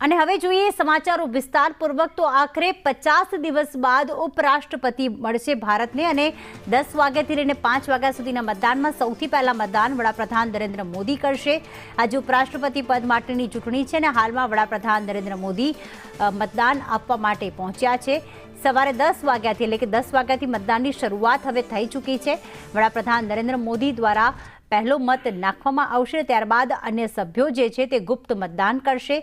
અને હવે જોઈએ સમાચારો વિસ્તારપૂર્વક તો આખરે 50 દિવસ બાદ ઉપરાષ્ટ્રપતિ મળશે ભારતને અને 10 વાગ્યાથી લઈને 5 વાગ્યા સુધીના મતદાનમાં સૌથી પહેલા મતદાન વડાપ્રધાન નરેન્દ્ર મોદી કરશે। આજે ઉપરાષ્ટ્રપતિ પદ માટેની ચૂંટણી છે અને હાલમાં વડાપ્રધાન નરેન્દ્ર મોદી મતદાન આપવા માટે પહોંચ્યા છે। સવારે 10 વાગ્યાથી એટલે કે 10 વાગ્યાથી મતદાનની શરૂઆત હવે થઈ ચૂકી છે। વડાપ્રધાન નરેન્દ્ર મોદી દ્વારા પહેલો મત નાખવામાં આવશે, ત્યારબાદ અન્ય સભ્યો જે છે તે ગુપ્ત મતદાન કરશે।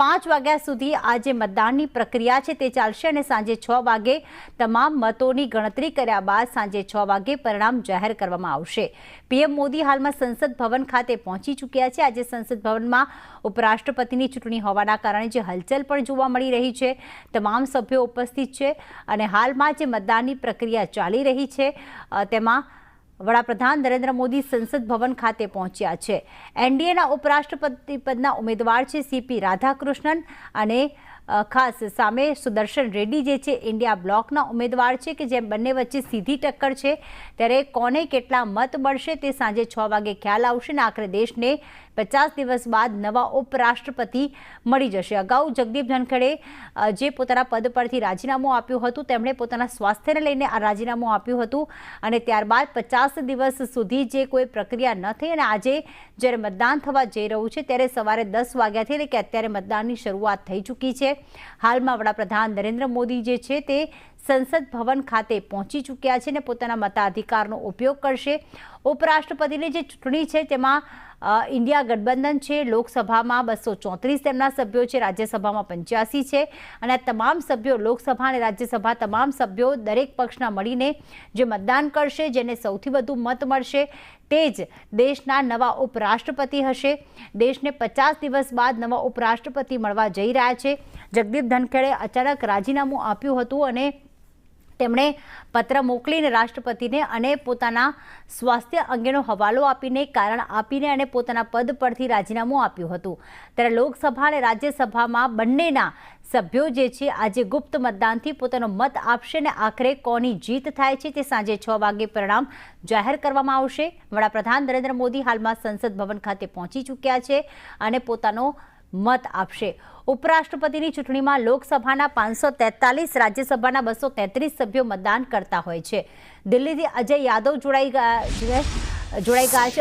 5 વાગ્યા સુધી આ જે મતદાનની પ્રક્રિયા છે તે ચાલશે અને સાંજે 6 વાગે તમામ મતોની ગણતરી કર્યા બાદ સાંજે 6 વાગે પરિણામ જાહેર કરવામાં આવશે। પીએમ મોદી હાલમાં સંસદ ભવન ખાતે પહોંચી ચૂક્યા છે। આજે સંસદ ભવનમાં ઉપરાષ્ટ્રપતિની ચૂંટણી હોવાના કારણે જે હલચલ પણ જોવા મળી રહી છે, તમામ સભ્યો ઉપસ્થિત છે અને હાલમાં જે મતદાનની પ્રક્રિયા ચાલી રહી છે તેમાં વડાપ્રધાન નરેન્દ્ર મોદી સંસદ ભવન ખાતે પહોંચ્યા છે। એનડીએના ઉપરાષ્ટ્રપતિ પદના ઉમેદવાર છે સીપી રાધાકૃષ્ણન અને ખાસ સામે સુદર્શન રેડ્ડી જે છે ઇન્ડિયા બ્લોકના ઉમેદવાર છે કે જેમ બંને વચ્ચે સીધી ટક્કર છે। ત્યારે કોને કેટલા મત મળશે તે સાંજે 6 વાગે ખ્યાલ આવશે અને આખરે દેશને 50 દિવસ બાદ નવા ઉપરાષ્ટ્રપતિ મળી જશે। અગાઉ જગદીપ ધનખડે જે પોતાના પદ પરથી રાજીનામું આપ્યું હતું તેમણે પોતાના સ્વાસ્થ્યને લઈને આ રાજીનામું આપ્યું હતું અને ત્યારબાદ 50 દિવસ સુધી જે કોઈ પ્રક્રિયા ન થઈ અને આજે જ્યારે મતદાન થવા જઈ રહ્યું છે ત્યારે સવારે 10 વાગ્યાથી એટલે કે અત્યારે મતદાનની શરૂઆત થઈ ચૂકી છે। હાલમાં વડાપ્રધાન નરેન્દ્ર મોદી જે છે તે સંસદ ભવન ખાતે પહોંચી ચૂક્યા છે અને પોતાના મતાધિકારનો ઉપયોગ કરશે। ઉપરાષ્ટ્રપતિની જે ચૂંટણી છે તેમાં ઇન્ડિયા ગઠબંધન છે, લોકસભામાં 234 તેમના સભ્યો છે, રાજ્યસભામાં 85 છે અને આ તમામ સભ્યો લોકસભા અને રાજ્યસભા તમામ સભ્યો દરેક પક્ષના મળીને જે મતદાન કરશે, જેને સૌથી વધુ મત મળશે તે જ દેશના નવા ઉપરાષ્ટ્રપતિ હશે। દેશને 50 દિવસ બાદ નવા ઉપરાષ્ટ્રપતિ મળવા જઈ રહ્યા છે। જગદીપ ધનખડે અચાનક રાજીનામું આપ્યું હતું અને તેમણે પત્ર મોકલીને રાષ્ટ્રપતિને અને પોતાના સ્વાસ્થ્ય અંગેનો હવાલો આપીને કારણ આપીને અને પોતાના પદ પરથી રાજીનામું આપ્યું હતું। ત્યારે લોકસભા અને રાજ્યસભામાં બંનેના સભ્યો જે છે આજે ગુપ્ત મતદાનથી પોતાનો મત આપશે અને આખરે કોની જીત થાય છે તે સાંજે 6 વાગે પરિણામ જાહેર કરવામાં આવશે। વડાપ્રધાન નરેન્દ્ર મોદી હાલમાં સંસદ ભવન ખાતે પહોંચી ચૂક્યા છે અને પોતાનો મત આપશે। ઉપરાષ્ટ્રપતિની ચૂંટણીમાં લોકસભાના 543, રાજ્યસભાના 233 સભ્યો મતદાન કરતા હોય છે। दिल्ली से अजय यादव जुड़ाई गया है।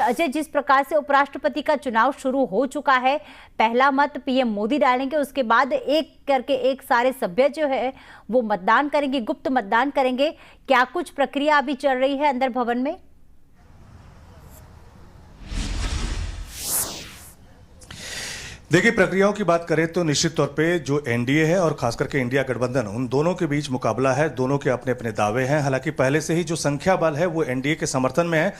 अजय, जिस प्रकार से उपराष्ट्रपति का चुनाव शुरू हो चुका है, पहला मत पीएम मोदी डालेंगे, उसके बाद एक करके एक सारे सभ्य जो है वो मतदान करेंगे, गुप्त मतदान करेंगे। क्या कुछ प्रक्रिया अभी चल रही है अंदर भवन में? देखिए, प्रक्रियाओं की बात करें तो निश्चित तौर पे जो एनडीए है और खास करके इंडिया गठबंधन, उन दोनों के बीच मुकाबला है। दोनों के अपने अपने दावे हैं। हालांकि पहले से ही जो संख्या बल है वो एनडीए के समर्थन में है।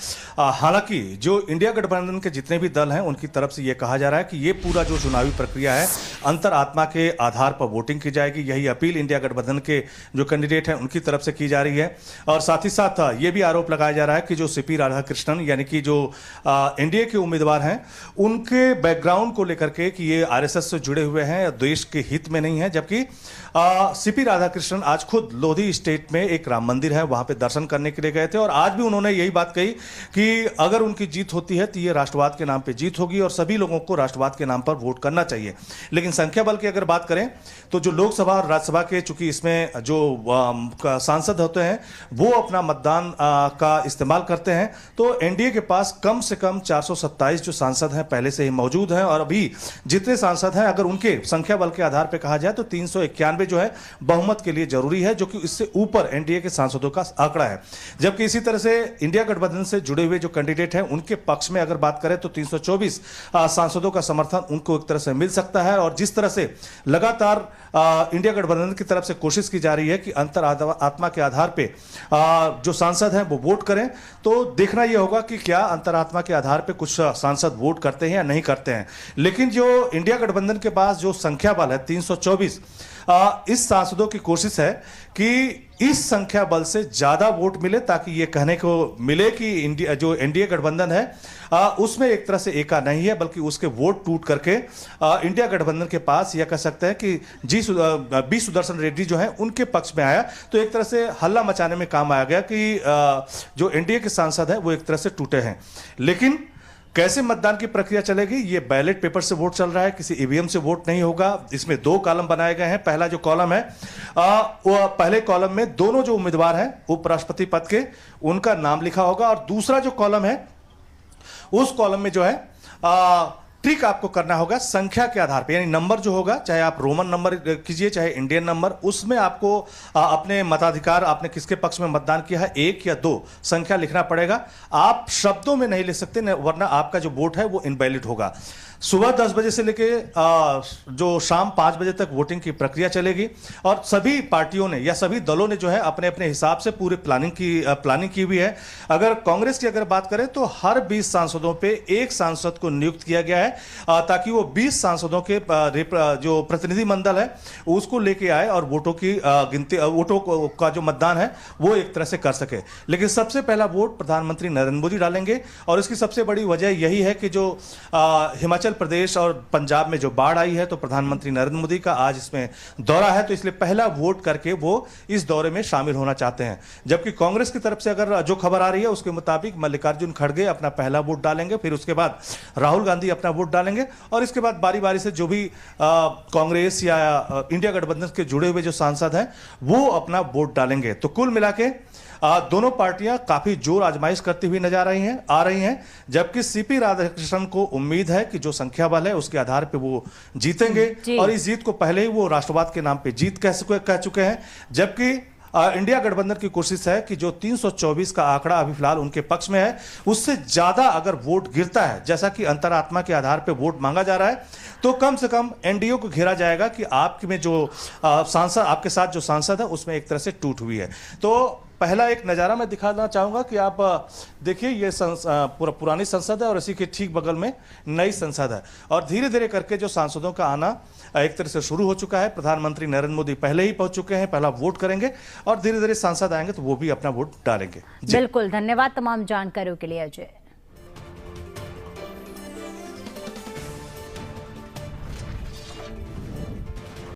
हालांकि जो इंडिया गठबंधन के जितने भी दल हैं उनकी तरफ से ये कहा जा रहा है कि ये पूरा जो चुनावी प्रक्रिया है अंतरात्मा के आधार पर वोटिंग की जाएगी। यही अपील इंडिया गठबंधन के जो कैंडिडेट हैं उनकी तरफ से की जा रही है। और साथ ही साथ ये भी आरोप लगाया जा रहा है कि जो सीपी राधाकृष्णन यानी कि जो एनडीए के उम्मीदवार हैं उनके बैकग्राउंड को लेकर के ये आरएसएस से जुड़े हुए हैं, देश के हित में नहीं है। जबकि सीपी राधाकृष्णन आज खुद लोधी स्टेट में एक राम मंदिर है, वहां पे दर्शन करने के लिए गए थे और आज भी उन्होंने यही बात कही कि अगर उनकी जीत होती है तो ये राष्ट्रवाद के नाम पे जीत होगी और सभी लोगों को राष्ट्रवाद के नाम पर वोट करना चाहिए। लेकिन संख्या बल की अगर बात करें तो जो लोकसभा और राज्यसभा के, चूंकि इसमें जो सांसद होते हैं वो अपना मतदान का इस्तेमाल करते हैं, तो एनडीए के पास कम से कम 427 जो सांसद हैं पहले से ही मौजूद हैं और अभी जितने सांसद हैं अगर उनके संख्या बल के आधार पर कहा जाए तो 391 जो है बहुमत के लिए जरूरी है, जो कि इससे ऊपर एनडीए के सांसदों का आंकड़ा है। जबकि इसी तरह से इंडिया गठबंधन से जुड़े हुए जो कैंडिडेट हैं उनके पक्ष में अगर बात करें तो 324 सांसदों का समर्थन उनको एक तरह से मिल सकता है। और जिस तरह से लगातार इंडिया गठबंधन की तरफ से कोशिश की जा रही है कि अंतरात्मा के आधार पर जो सांसद हैं वो वोट करें, तो देखना यह होगा कि क्या अंतरात्मा के आधार पर कुछ सांसद वोट करते हैं या नहीं करते हैं। लेकिन जो इंडिया गठबंधन के पास जो संख्या बल है 324, इस सांसदों की कोशिश है कि इस संख्या बल से ज्यादा वोट मिले ताकि ये कहने को मिले कि इंडिया जो एनडीए गठबंधन है उसमें एक तरह से एका नहीं है, बल्कि उसके वोट टूट करके इंडिया गठबंधन के पास यह कह सकते हैं कि बी सुदर्शन रेड्डी जो है उनके पक्ष में आया, तो एक तरह से हल्ला मचाने में काम आया गया कि जो एनडीए के सांसद है वो एक तरह से टूटे हैं। लेकिन कैसे मतदान की प्रक्रिया चलेगी? ये बैलेट पेपर से वोट चल रहा है, किसी ईवीएम से वोट नहीं होगा। इसमें 2 कॉलम बनाए गए हैं। पहला जो कॉलम है वो पहले कॉलम में दोनों जो उम्मीदवार हैं उपराष्ट्रपति पद के, उनका नाम लिखा होगा, और दूसरा जो कॉलम है उस कॉलम में जो है ट्रिक आपको करना होगा संख्या के आधार पर, यानी नंबर जो होगा, चाहे आप रोमन नंबर कीजिए चाहे इंडियन नंबर, उसमें आपको अपने मताधिकार, आपने किसके पक्ष में मतदान किया है, 1 या 2 संख्या लिखना पड़ेगा। आप शब्दों में नहीं लिख सकते, वरना आपका जो वोट है वो इनवैलिड होगा। सुबह 10 बजे से लेके जो शाम 5 बजे तक वोटिंग की प्रक्रिया चलेगी, और सभी पार्टियों ने या सभी दलों ने जो है अपने अपने हिसाब से पूरी प्लानिंग की हुई है। अगर कांग्रेस की अगर बात करें तो हर 20 सांसदों पे 1 सांसद को नियुक्त किया गया है, ताकि वो 20 सांसदों के जो प्रतिनिधि मंडल है उसको लेके आए और वोटों की गिनती, वोटों का जो मतदान है वो एक तरह से कर सके। लेकिन सबसे पहला वोट प्रधानमंत्री नरेंद्र मोदी डालेंगे, और इसकी सबसे बड़ी वजह यही है कि जो हिमाचल प्रदेश और पंजाब में जो बाढ़ आई है, तो प्रधानमंत्री नरेंद्र मोदी का आज इसमें दौरा है, तो इसलिए पहला वोट करके वो इस दौरे में शामिल होना चाहते हैं। जबकि कांग्रेस की तरफ से अगर जो खबर आ रही है उसके मुताबिक मल्लिकार्जुन खड़गे अपना पहला वोट डालेंगे, फिर उसके बाद राहुल गांधी अपना वोट डालेंगे, और इसके बाद बारी बारी से जो भी कांग्रेस या इंडिया गठबंधन के जुड़े हुए जो सांसद हैं वो अपना वोट डालेंगे। तो कुल मिला के दोनों पार्टियां काफी जोर आजमाइश करती हुई नजर आ रही हैं, जबकि सीपी राधाकृष्णन को उम्मीद है कि जो संख्या बल है उसके आधार पे वो जीतेंगे, और इस जीत को पहले ही वो राष्ट्रवाद के नाम पे जीत कह चुके हैं। जबकि इंडिया गठबंधन की कोशिश है कि जो 324 का आंकड़ा अभी फिलहाल उनके पक्ष में है, उससे ज्यादा अगर वोट गिरता है, जैसा कि अंतरात्मा के आधार पर वोट मांगा जा रहा है, तो कम से कम एनडीए को घेरा जाएगा कि आपके में जो सांसद, आपके साथ जो सांसद है उसमें एक तरह से टूट हुई है। तो पहला एक नज़ारा मैं दिखाना चाहूँगा कि आप देखिए, ये पुरानी संसद है और इसी के ठीक बगल में नई संसद है, और धीरे धीरे करके जो सांसदों का आना एक तरह से शुरू हो चुका है। प्रधानमंत्री नरेंद्र मोदी पहले ही पहुंच चुके हैं, पहला वोट करेंगे, और धीरे धीरे सांसद आएंगे तो वो भी अपना वोट डालेंगे। बिल्कुल, धन्यवाद तमाम जानकारियों के लिए अजय।